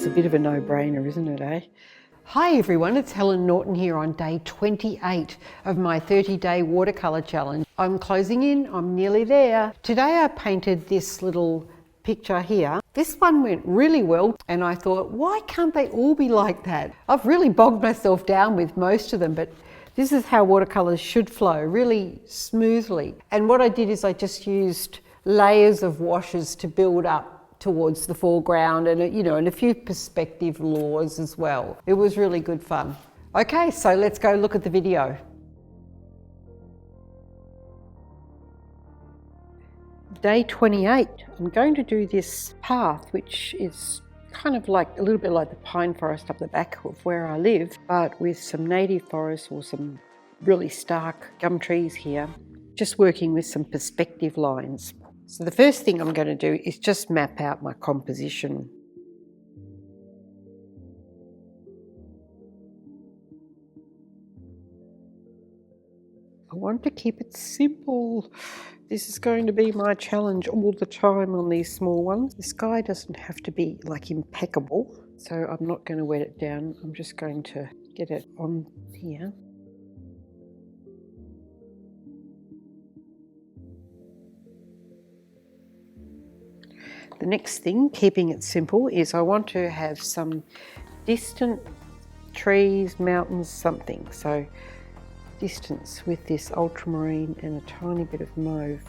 It's a bit of a no-brainer, isn't it, eh? Hi everyone, it's Helen Norton here on day 28 of my 30-day watercolour challenge. I'm closing in, I'm nearly there. Today I painted this little picture here. This one went really well and I thought, why can't they all be like that? I've really bogged myself down with most of them, but this is how watercolours should flow, really smoothly. And what I did is I just used layers of washes to build up towards the foreground and, and a few perspective laws as well. It was really good fun. Okay, so let's go look at the video. Day 28, I'm going to do this path, which is kind of like a little bit like the pine forest up the back of where I live, but with some native forest or some really stark gum trees here, just working with some perspective lines. So the first thing I'm going to do is just map out my composition. I want to keep it simple. This is going to be my challenge all the time on these small ones. The sky doesn't have to be like impeccable, so I'm not going to wet it down. I'm just going to get it on here. The next thing, keeping it simple, is I want to have some distant trees, mountains, something. So distance with this ultramarine and a tiny bit of mauve.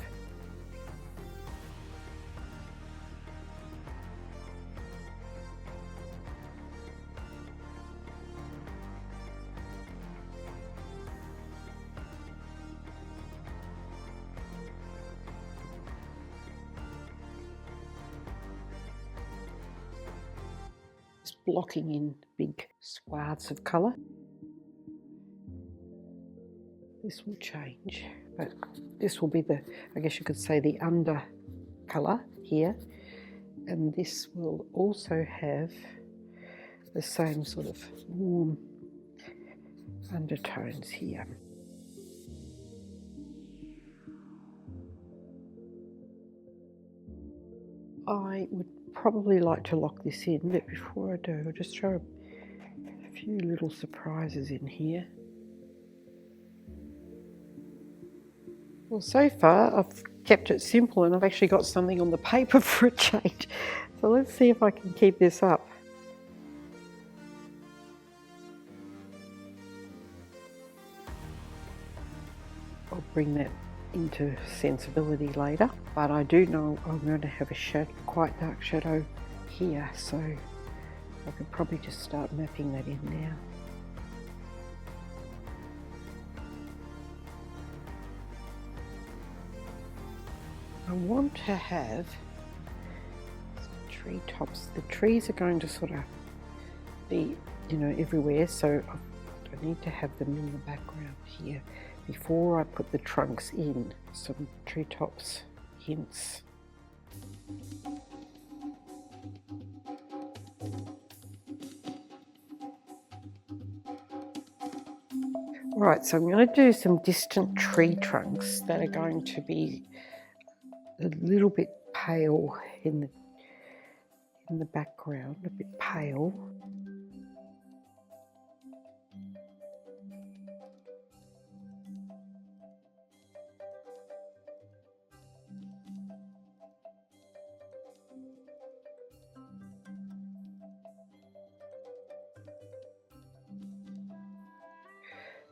Blocking in big swaths of colour. This will change, but this will be the, I guess you could say, the under colour here, and this will also have the same sort of warm undertones here. I would probably like to lock this in, but before I do, I'll just throw a few little surprises in here. Well, so far I've kept it simple and I've actually got something on the paper for a change. So let's see if I can keep this up. I'll bring that into sensibility later, but I do know I'm going to have a quite dark shadow here, so I could probably just start mapping that in now. I want to have some tree tops. The trees are going to sort of be, everywhere, so I need to have them in the background here before I put the trunks in. Some treetops hints. Alright, so I'm going to do some distant tree trunks that are going to be a little bit pale in the background, a bit pale.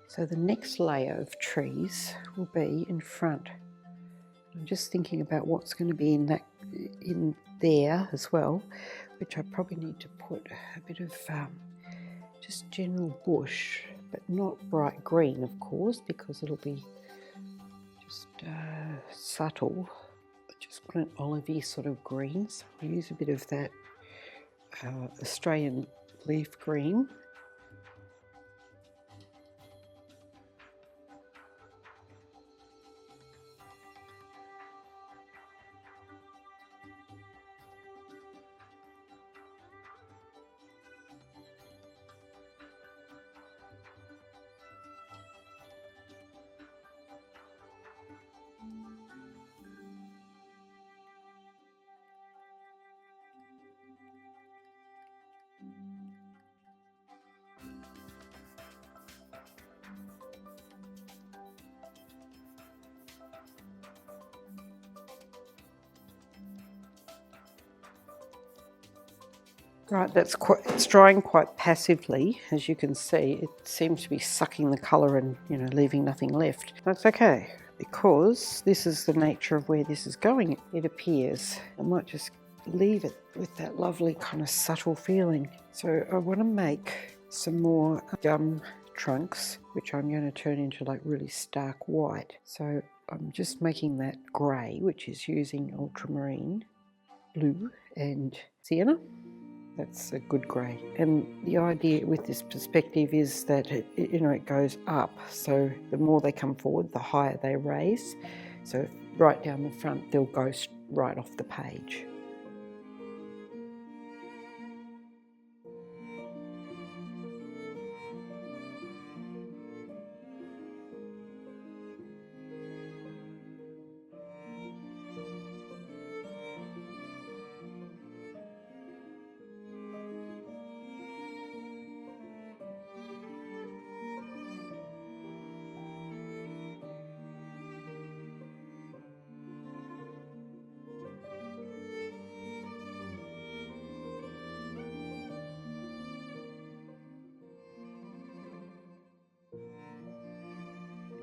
So the next layer of trees will be in front. I'm just thinking about what's going to be in there as well, which I probably need to put a bit of just general bush, but not bright green, of course, because it'll be just subtle. I just want an olivey sort of green, so I'll use a bit of that Australian leaf green. Right, it's drying quite passively, as you can see. It seems to be sucking the colour and, you know, leaving nothing left. That's okay, because this is the nature of where this is going, it appears. I might just leave it with that lovely kind of subtle feeling. So I want to make some more gum trunks, which I'm going to turn into like really stark white. So I'm just making that grey, which is using ultramarine, blue and sienna. That's a good grey. And the idea with this perspective is that it goes up. So the more they come forward, the higher they raise. So right down the front, they'll go right off the page.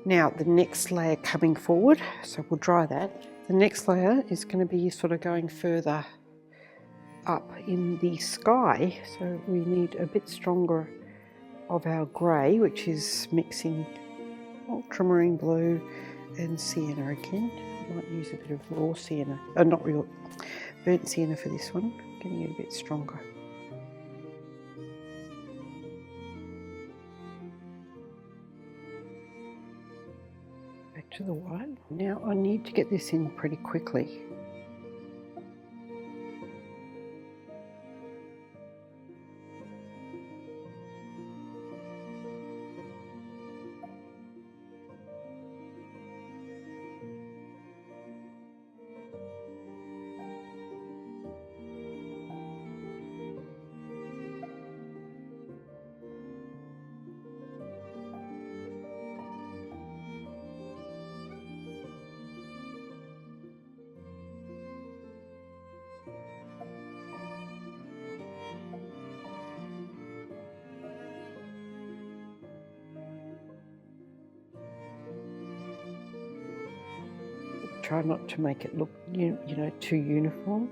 Now the next layer coming forward, so we'll dry that. The next layer is going to be sort of going further up in the sky. So we need a bit stronger of our grey, which is mixing ultramarine blue and sienna again. I might use a bit of raw sienna, not real, burnt sienna for this one, getting it a bit stronger. Back to the white. Now I need to get this in pretty quickly. Try not to make it look, too uniform.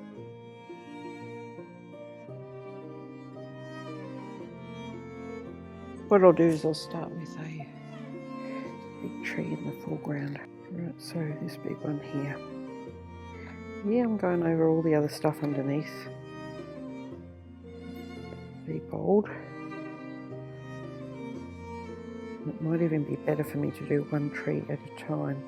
What I'll do is I'll start with a big tree in the foreground. Right, so this big one here. Yeah, I'm going over all the other stuff underneath. Be bold. It might even be better for me to do one tree at a time.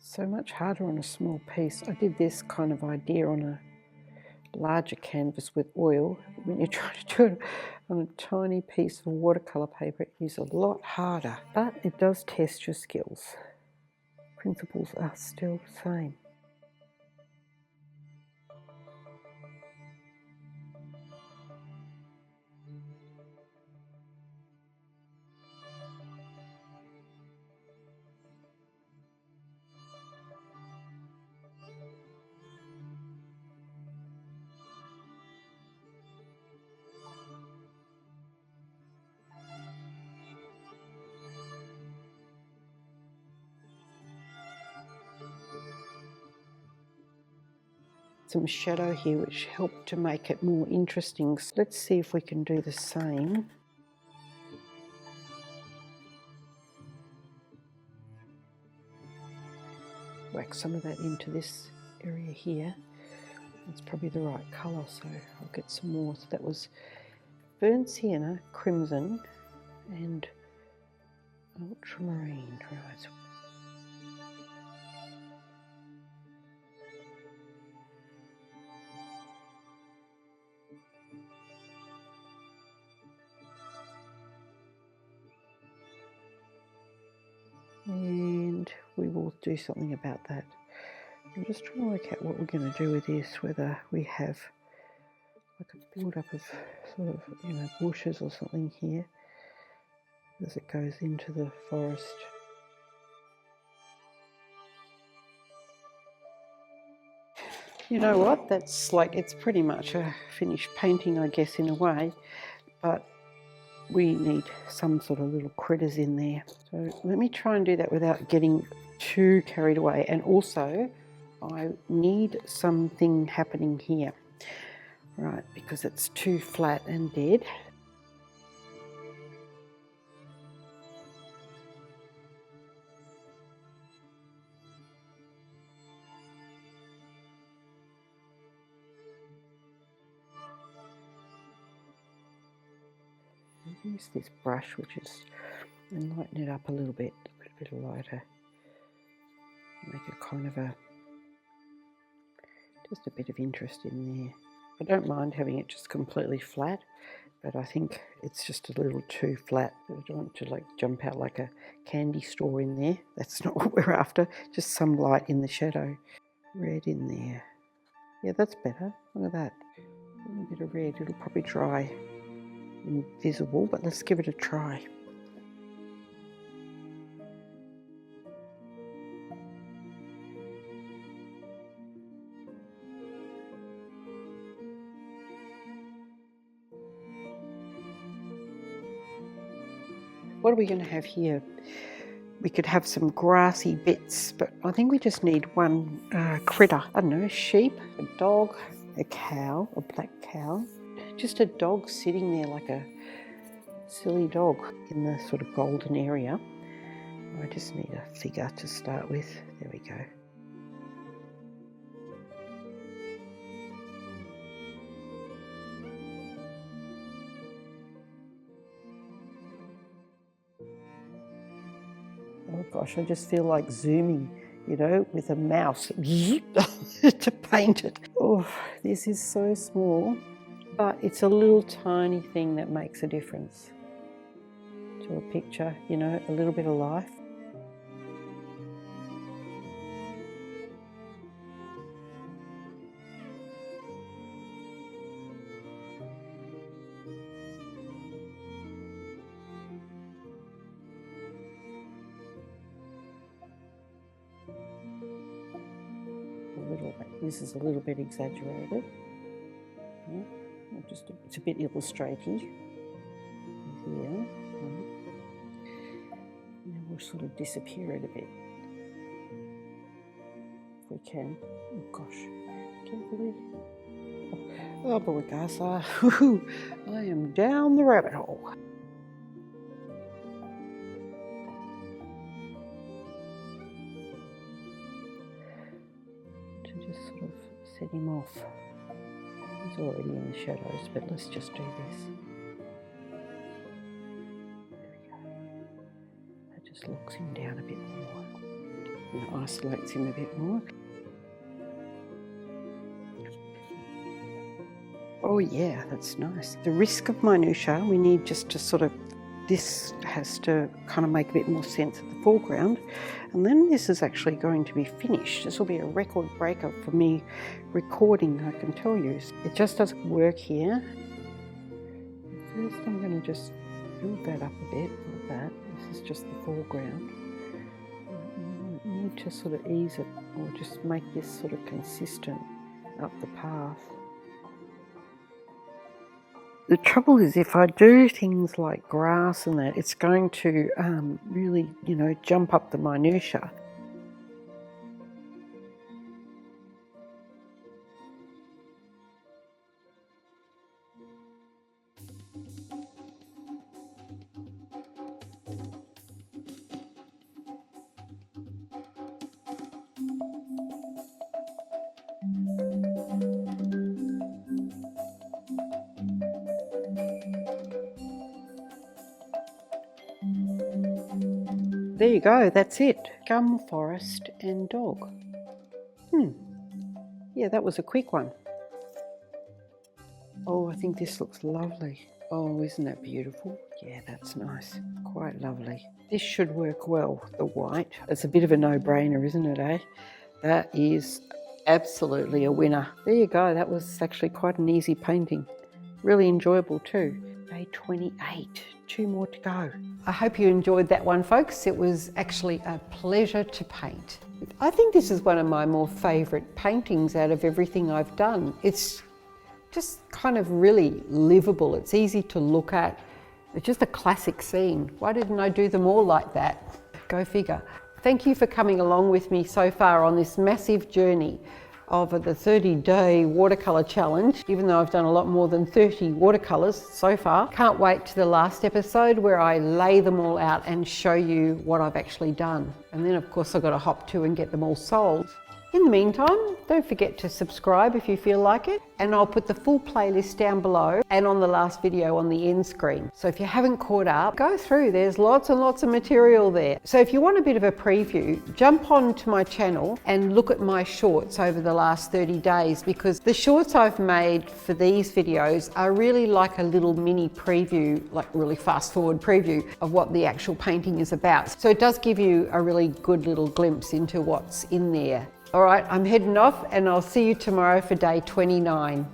So much harder on a small piece. I did this kind of idea on a larger canvas with oil. When you're trying to do it on a tiny piece of watercolor paper, it is a lot harder, but it does test your skills. Principles are still the same. Some shadow here which helped to make it more interesting. So let's see if we can do the same. Whack some of that into this area here. It's probably the right colour, so I'll get some more. So that was burnt sienna, crimson and ultramarine. Right. And will do something about that. I'm just trying to work out what we're going to do with this, whether we have like a build-up of sort of, you know, bushes or something here as it goes into the forest. You know what, that's like, it's pretty much a finished painting, I guess, in a way, but we need some sort of little critters in there. So let me try and do that without getting too carried away. And also, I need something happening here, right, because it's too flat and dead. Use this brush, which is, and lighten it up a little bit lighter. Make it kind of just a bit of interest in there. I don't mind having it just completely flat, but I think it's just a little too flat. I don't want to like jump out like a candy store in there. That's not what we're after. Just some light in the shadow. Red in there. Yeah, that's better. Look at that. A little bit of red. It'll probably dry invisible, but let's give it a try. What are we going to have here? We could have some grassy bits, but I think we just need one critter. I don't know, a sheep, a dog, a cow, a black cow. Just a dog sitting there like a silly dog in the sort of golden area. I just need a figure to start with. There we go. Oh gosh, I just feel like zooming, you know, with a mouse to paint it. Oh, this is so small, but it's a little tiny thing that makes a difference to a picture, you know, a little bit of life. This is a little bit exaggerated. Yeah, it's a bit illustrative here. And then we'll sort of disappear it a bit if we can. Oh gosh, carefully. Oh boy, guys, I am down the rabbit hole. Just sort of set him off. He's already in the shadows, but let's just do this. There we go. That just locks him down a bit more and isolates him a bit more. Oh yeah, that's nice. The risk of minutia, we need just to sort of, this has to kind of make a bit more sense at the foreground. And then this is actually going to be finished. This will be a record breaker for me recording, I can tell you. It just doesn't work here. First I'm going to just build that up a bit like that. This is just the foreground. I need to sort of ease it or just make this sort of consistent up the path. The trouble is if I do things like grass and that, it's going to really, you know, jump up the minutia. There you go, that's it. Gum, forest and dog. Yeah, that was a quick one. Oh, think this looks lovely. Oh, isn't that beautiful? Yeah, that's nice. Quite lovely. This should work well, the white. It's a bit of a no-brainer, isn't it, eh? That is absolutely a winner. There you go. That was actually quite an easy painting. Really enjoyable too. Day 28. 2 more to go. I hope you enjoyed that one, folks. It was actually a pleasure to paint. I think this is one of my more favourite paintings out of everything I've done. It's just kind of really livable. It's easy to look at. It's just a classic scene. Why didn't I do them all like that? Go figure. Thank you for coming along with me so far on this massive journey of the 30-day watercolour challenge, even though I've done a lot more than 30 watercolours so far. Can't wait to the last episode where I lay them all out and show you what I've actually done. And then of course I've got to hop to and get them all sold. In the meantime, don't forget to subscribe if you feel like it, and I'll put the full playlist down below and on the last video on the end screen. So if you haven't caught up, go through. There's lots and lots of material there. So if you want a bit of a preview, jump on to my channel and look at my shorts over the last 30 days, because the shorts I've made for these videos are really like a little mini preview, like really fast forward preview of what the actual painting is about. So it does give you a really good little glimpse into what's in there. All right, I'm heading off and I'll see you tomorrow for day 29.